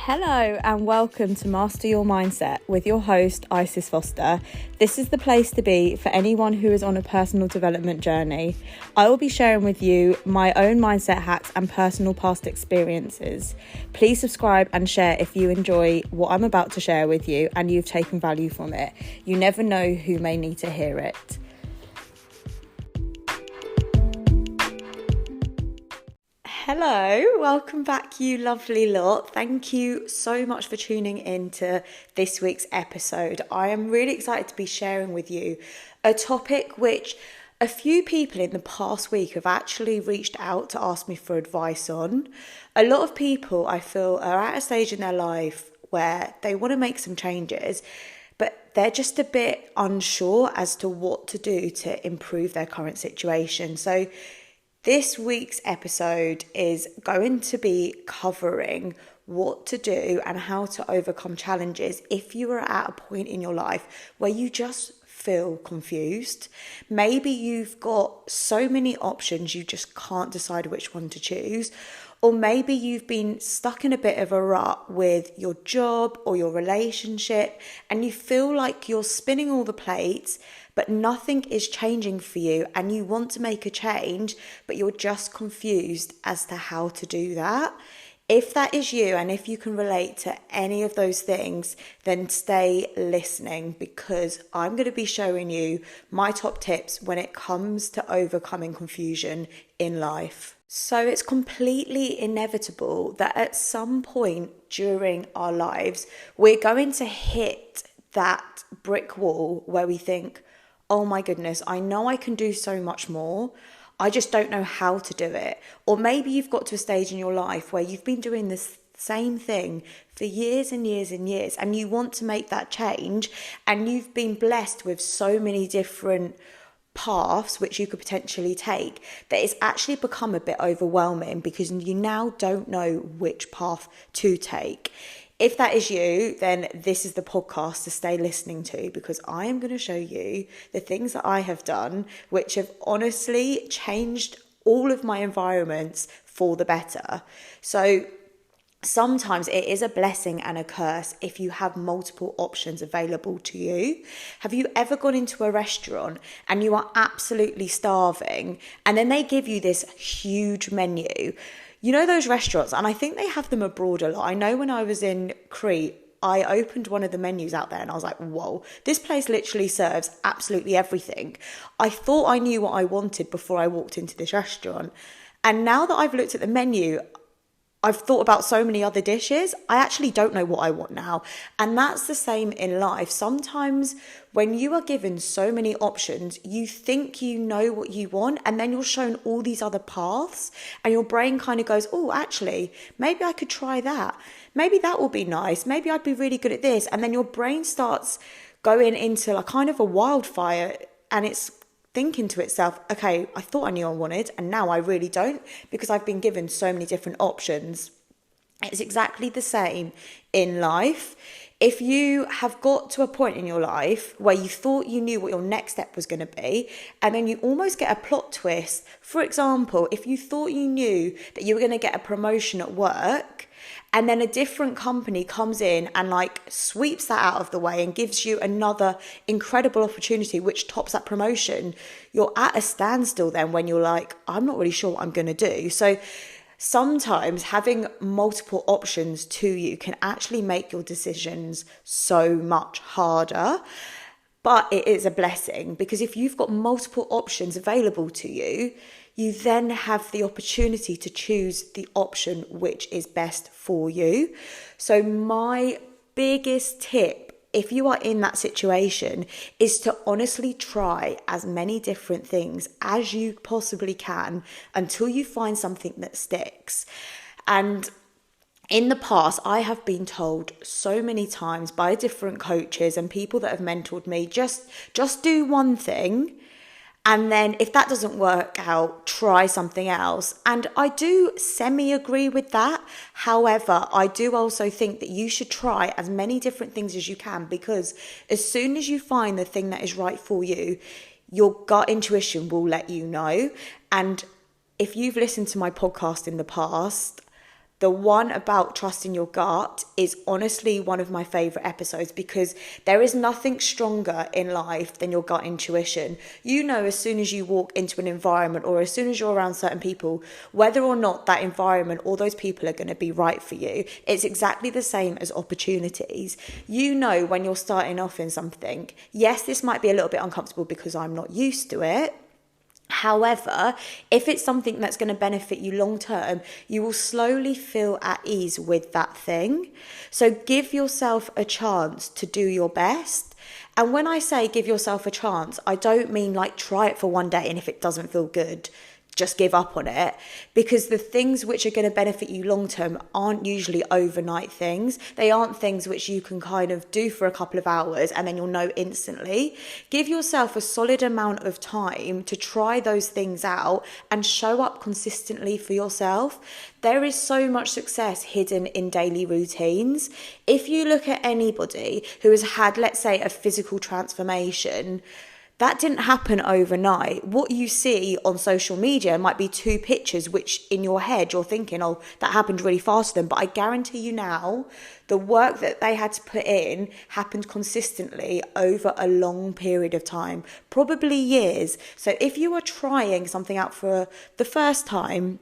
Hello and welcome to Master Your Mindset with your host, Isis Foster. This is the place to be for anyone who is on a personal development journey. I will be sharing with you my own mindset hacks and personal past experiences. Please subscribe and share if you enjoy what I'm about to share with you and you've taken value from it. You never know who may need to hear it. Hello, welcome back, you lovely lot. Thank you so much for tuning in to this week's episode. I am really excited to be sharing with you a topic which a few people in the past week have actually reached out to ask me for advice on. A lot of people, I feel, are at a stage in their life where they want to make some changes, but they're just a bit unsure as to what to do to improve their current situation. So this week's episode is going to be covering what to do and how to overcome challenges if you are at a point in your life where you just feel confused. Maybe you've got so many options you just can't decide which one to choose. Or maybe you've been stuck in a bit of a rut with your job or your relationship and you feel like you're spinning all the plates, but nothing is changing for you and you want to make a change, but you're just confused as to how to do that. If that is you and if you can relate to any of those things, then stay listening because I'm going to be showing you my top tips when it comes to overcoming confusion in life. So it's completely inevitable that at some point during our lives, we're going to hit that brick wall where we think, oh my goodness, I know I can do so much more. I just don't know how to do it. Or maybe you've got to a stage in your life where you've been doing this same thing for years and years and years, and you want to make that change, and you've been blessed with so many different paths which you could potentially take that it's actually become a bit overwhelming because you now don't know which path to take. If that is you, then this is the podcast to stay listening to because I am going to show you the things that I have done which have honestly changed all of my environments for the better. So sometimes it is a blessing and a curse if you have multiple options available to you. Have you ever gone into a restaurant and you are absolutely starving and then they give you this huge menu? You know those restaurants, and I think they have them abroad a lot. I know when I was in Crete, I opened one of the menus out there and I was like, whoa, this place literally serves absolutely everything. I thought I knew what I wanted before I walked into this restaurant. And now that I've looked at the menu, I've thought about so many other dishes. I actually don't know what I want now. And that's the same in life. Sometimes when you are given so many options, you think you know what you want, and then you're shown all these other paths, and your brain kind of goes, oh, actually, maybe I could try that. Maybe that will be nice. Maybe I'd be really good at this. And then your brain starts going into like kind of a wildfire, and it's thinking to itself, okay, I thought I knew I wanted and now I really don't because I've been given so many different options. It's exactly the same in life. If you have got to a point in your life where you thought you knew what your next step was going to be, and then you almost get a plot twist. For example, if you thought you knew that you were going to get a promotion at work, and then a different company comes in and like sweeps that out of the way and gives you another incredible opportunity which tops that promotion, you're at a standstill then when you're like, I'm not really sure what I'm going to do. So sometimes having multiple options to you can actually make your decisions so much harder. But it is a blessing because if you've got multiple options available to you, you then have the opportunity to choose the option which is best for you. So my biggest tip, if you are in that situation, is to honestly try as many different things as you possibly can until you find something that sticks. And in the past, I have been told so many times by different coaches and people that have mentored me, just do one thing. And then if that doesn't work out, try something else. And I do semi-agree with that. However, I do also think that you should try as many different things as you can because as soon as you find the thing that is right for you, your gut intuition will let you know. And if you've listened to my podcast in the past, the one about trusting your gut is honestly one of my favorite episodes, because there is nothing stronger in life than your gut intuition. You know, as soon as you walk into an environment, or as soon as you're around certain people, whether or not that environment or those people are going to be right for you. It's exactly the same as opportunities. You know when you're starting off in something, yes, this might be a little bit uncomfortable because I'm not used to it. However, if it's something that's going to benefit you long term, you will slowly feel at ease with that thing. So give yourself a chance to do your best. And when I say give yourself a chance, I don't mean like try it for one day and if it doesn't feel good, just give up on it, because the things which are going to benefit you long term aren't usually overnight things. They aren't things which you can kind of do for a couple of hours and then you'll know instantly. Give yourself a solid amount of time to try those things out and show up consistently for yourself. There is so much success hidden in daily routines. If you look at anybody who has had, let's say, a physical transformation, that didn't happen overnight. What you see on social media might be 2 pictures, which in your head you're thinking, oh, that happened really fast for them. But I guarantee you now, the work that they had to put in happened consistently over a long period of time, probably years. So if you are trying something out for the first time,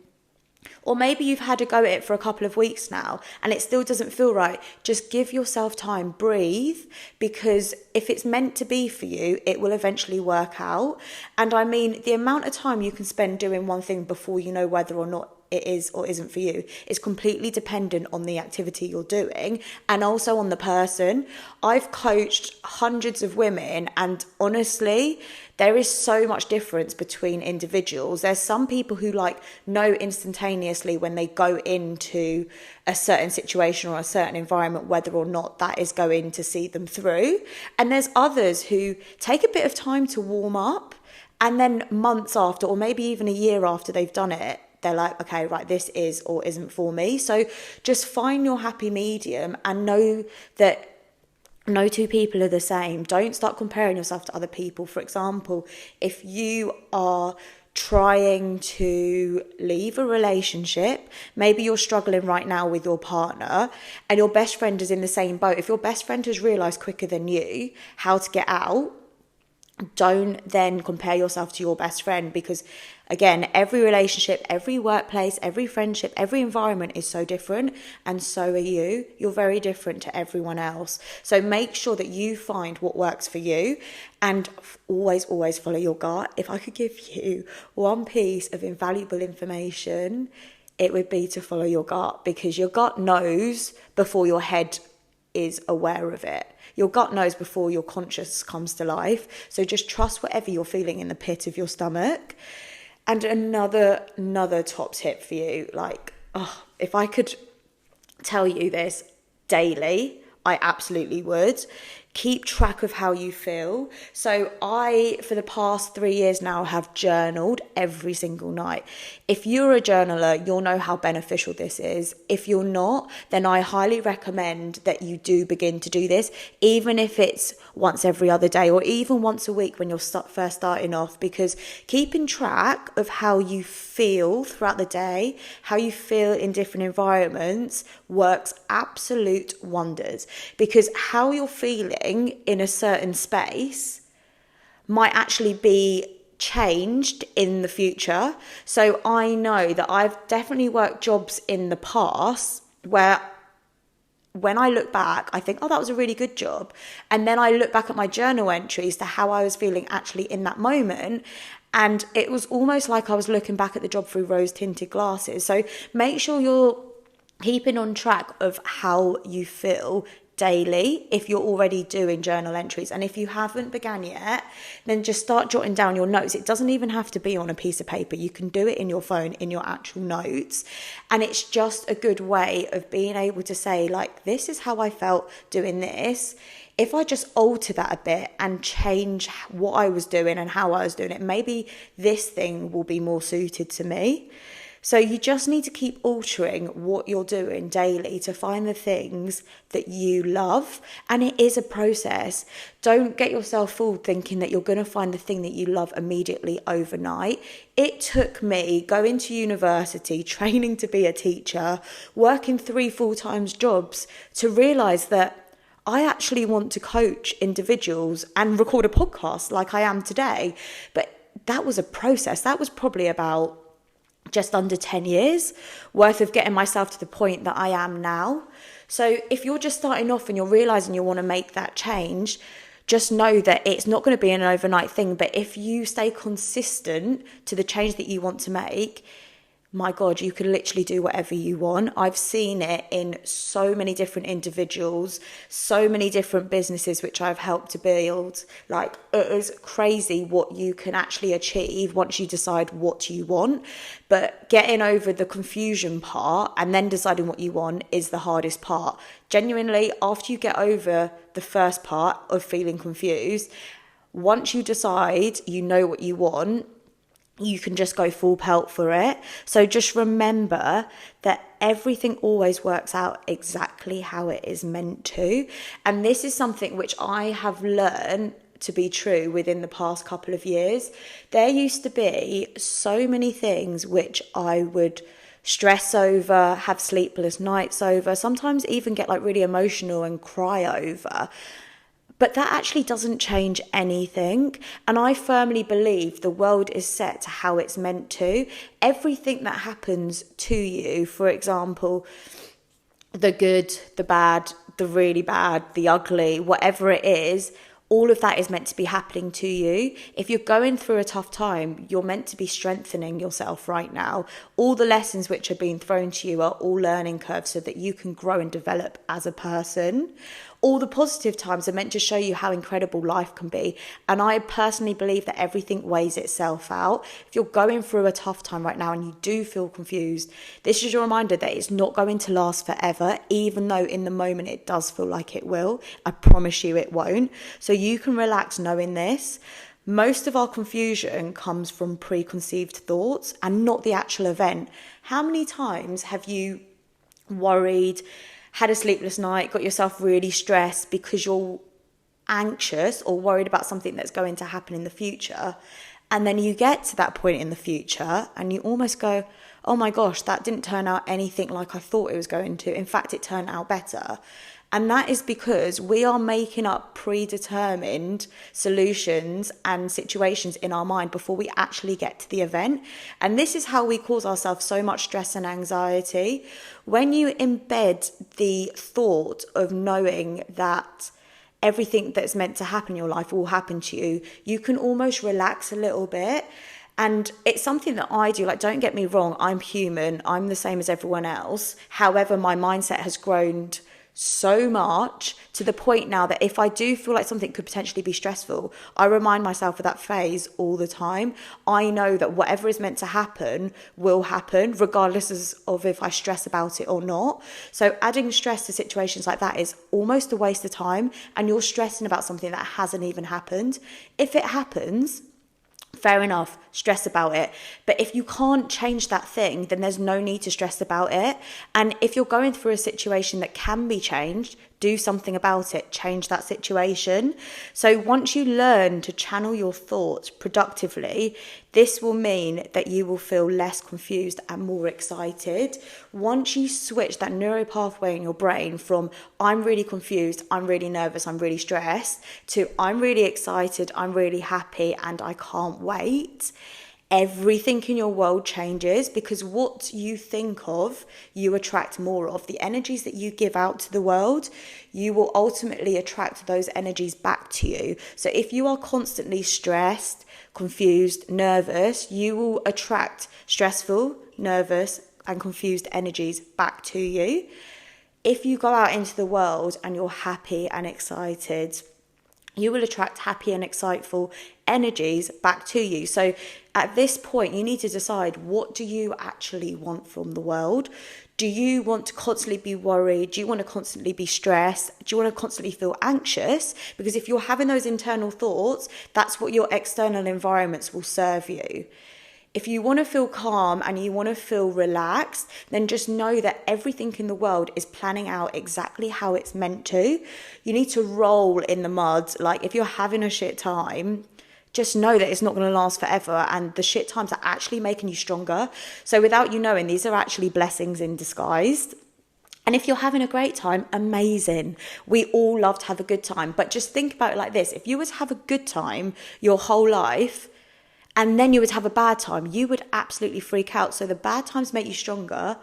or maybe you've had a go at it for a couple of weeks now and it still doesn't feel right, just give yourself time, breathe, because if it's meant to be for you, it will eventually work out. And I mean, the amount of time you can spend doing one thing before you know whether or not it is or isn't for you is completely dependent on the activity you're doing and also on the person. I've coached hundreds of women, and honestly, there is so much difference between individuals. There's some people who like know instantaneously when they go into a certain situation or a certain environment whether or not that is going to see them through. And there's others who take a bit of time to warm up, and then months after, or maybe even a year after they've done it, they're like, okay, right, this is or isn't for me. So just find your happy medium and know that no 2 people are the same. Don't start comparing yourself to other people. For example, if you are trying to leave a relationship, maybe you're struggling right now with your partner and your best friend is in the same boat. If your best friend has realised quicker than you how to get out, don't then compare yourself to your best friend, because again, every relationship, every workplace, every friendship, every environment is so different, and so are you. You're very different to everyone else. So make sure that you find what works for you, and always follow your gut. If I could give you one piece of invaluable information, it would be to follow your gut, because your gut knows before your head is aware of it. Your gut knows before your conscious comes to life. So just trust whatever you're feeling in the pit of your stomach. And another top tip for you, like, if I could tell you this daily, I absolutely would. Keep track of how you feel. So I, for the past 3 years now, have journaled every single night. If you're a journaler, you'll know how beneficial this is. If you're not, then I highly recommend that you do begin to do this, even if it's once every other day or even once a week when you're first starting off, because keeping track of how you feel throughout the day, how you feel in different environments, works absolute wonders, because how you're feeling in a certain space might actually be changed in the future. So I know that I've definitely worked jobs in the past where when I look back, I think, oh, that was a really good job. And then I look back at my journal entries to how I was feeling actually in that moment. And it was almost like I was looking back at the job through rose-tinted glasses. So make sure you're keeping on track of how you feel daily if you're already doing journal entries. And if you haven't began yet, then just start jotting down your notes. It doesn't even have to be on a piece of paper. You can do it in your phone, in your actual notes. And it's just a good way of being able to say, like, this is how I felt doing this. If I just alter that a bit and change what I was doing and how I was doing it, maybe this thing will be more suited to me. So you just need to keep altering what you're doing daily to find the things that you love. And it is a process. Don't get yourself fooled thinking that you're going to find the thing that you love immediately overnight. It took me going to university, training to be a teacher, working 3 full-time jobs to realise that I actually want to coach individuals and record a podcast like I am today. But that was a process. That was probably about just under 10 years worth of getting myself to the point that I am now. So if you're just starting off and you're realizing you want to make that change, just know that it's not going to be an overnight thing. But if you stay consistent to the change that you want to make, my God, you can literally do whatever you want. I've seen it in so many different individuals, so many different businesses which I've helped to build. Like, it is crazy what you can actually achieve once you decide what you want. But getting over the confusion part and then deciding what you want is the hardest part. Genuinely, after you get over the first part of feeling confused, once you decide you know what you want, you can just go full pelt for it. So just remember that everything always works out exactly how it is meant to. And this is something which I have learned to be true within the past couple of years. There used to be so many things which I would stress over, have sleepless nights over, sometimes even get like really emotional and cry over. But that actually doesn't change anything. And I firmly believe the world is set to how it's meant to. Everything that happens to you, for example, the good, the bad, the really bad, the ugly, whatever it is, all of that is meant to be happening to you. If you're going through a tough time, you're meant to be strengthening yourself right now. All the lessons which are being thrown to you are all learning curves so that you can grow and develop as a person. All the positive times are meant to show you how incredible life can be. And I personally believe that everything weighs itself out. If you're going through a tough time right now and you do feel confused, this is your reminder that it's not going to last forever, even though in the moment it does feel like it will. I promise you it won't. So you can relax knowing this. Most of our confusion comes from preconceived thoughts and not the actual event. How many times have you worried, had a sleepless night, got yourself really stressed because you're anxious or worried about something that's going to happen in the future? And then you get to that point in the future and you almost go, oh my gosh, that didn't turn out anything like I thought it was going to. In fact, it turned out better. And that is because we are making up predetermined solutions and situations in our mind before we actually get to the event. And this is how we cause ourselves so much stress and anxiety. When you embed the thought of knowing that everything that's meant to happen in your life will happen to you, you can almost relax a little bit. And it's something that I do. Like, don't get me wrong, I'm human. I'm the same as everyone else. However, my mindset has grown so much to the point now that if I do feel like something could potentially be stressful, I remind myself of that phase all the time. I know that whatever is meant to happen will happen, regardless of if I stress about it or not. So adding stress to situations like that is almost a waste of time, and you're stressing about something that hasn't even happened. If it happens, fair enough, stress about it. But if you can't change that thing, then there's no need to stress about it. And if you're going through a situation that can be changed, do something about it, change that situation. So once you learn to channel your thoughts productively, this will mean that you will feel less confused and more excited. Once you switch that neural pathway in your brain from I'm really confused, I'm really nervous, I'm really stressed, to I'm really excited, I'm really happy, and I can't wait, everything in your world changes, because what you think of, you attract more of. The energies that you give out to the world, you will ultimately attract those energies back to you. So if you are constantly stressed, confused, nervous, you will attract stressful, nervous, and confused energies back to you. If you go out into the world and you're happy and excited, you will attract happy and exciteful energies back to you. So at this point, you need to decide, what do you actually want from the world? Do you want to constantly be worried? Do you want to constantly be stressed? Do you want to constantly feel anxious? Because if you're having those internal thoughts, that's what your external environments will serve you. If you want to feel calm and you want to feel relaxed, then just know that everything in the world is planning out exactly how it's meant to. You need to roll in the mud. Like if you're having a shit time, just know that it's not going to last forever, and the shit times are actually making you stronger. So without you knowing, these are actually blessings in disguise. And if you're having a great time, amazing. We all love to have a good time. But just think about it like this. If you were to have a good time your whole life, and then you would have a bad time, you would absolutely freak out. So the bad times make you stronger,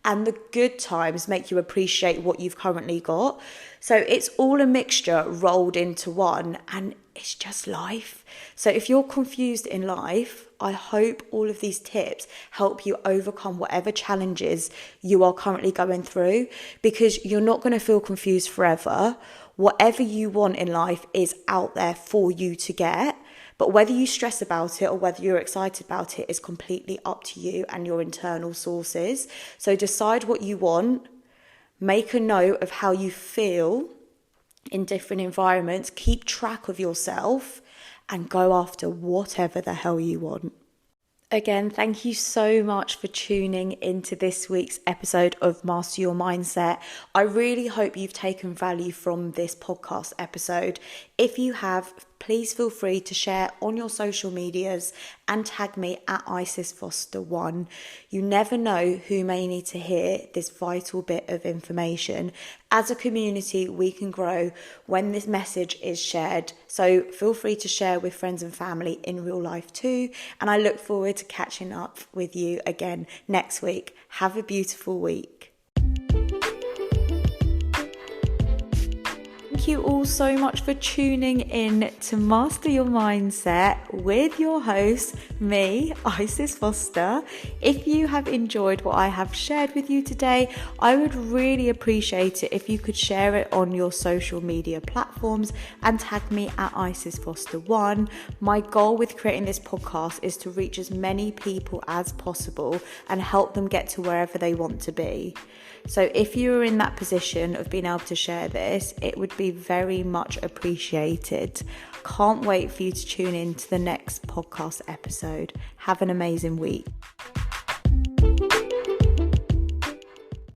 and the good times make you appreciate what you've currently got. So it's all a mixture rolled into one, and it's just life. So if you're confused in life, I hope all of these tips help you overcome whatever challenges you are currently going through, because you're not going to feel confused forever. Whatever you want in life is out there for you to get. But whether you stress about it or whether you're excited about it is completely up to you and your internal sources. So decide what you want, make a note of how you feel in different environments, keep track of yourself, and go after whatever the hell you want. Again, thank you so much for tuning into this week's episode of Master Your Mindset. I really hope you've taken value from this podcast episode. If you have, please feel free to share on your social medias and tag me at IsisFoster1. You never know who may need to hear this vital bit of information. As a community, we can grow when this message is shared. So feel free to share with friends and family in real life too. And I look forward to catching up with you again next week. Have a beautiful week. Thank you all so much for tuning in to Master Your Mindset with your host, me, Isis Foster. If you have enjoyed what I have shared with you today, I would really appreciate it if you could share it on your social media platforms and tag me at IsisFoster1. My goal with creating this podcast is to reach as many people as possible and help them get to wherever they want to be. So if you're in that position of being able to share this, it would be very much appreciated. Can't wait for you to tune in to the next podcast episode. Have an amazing week.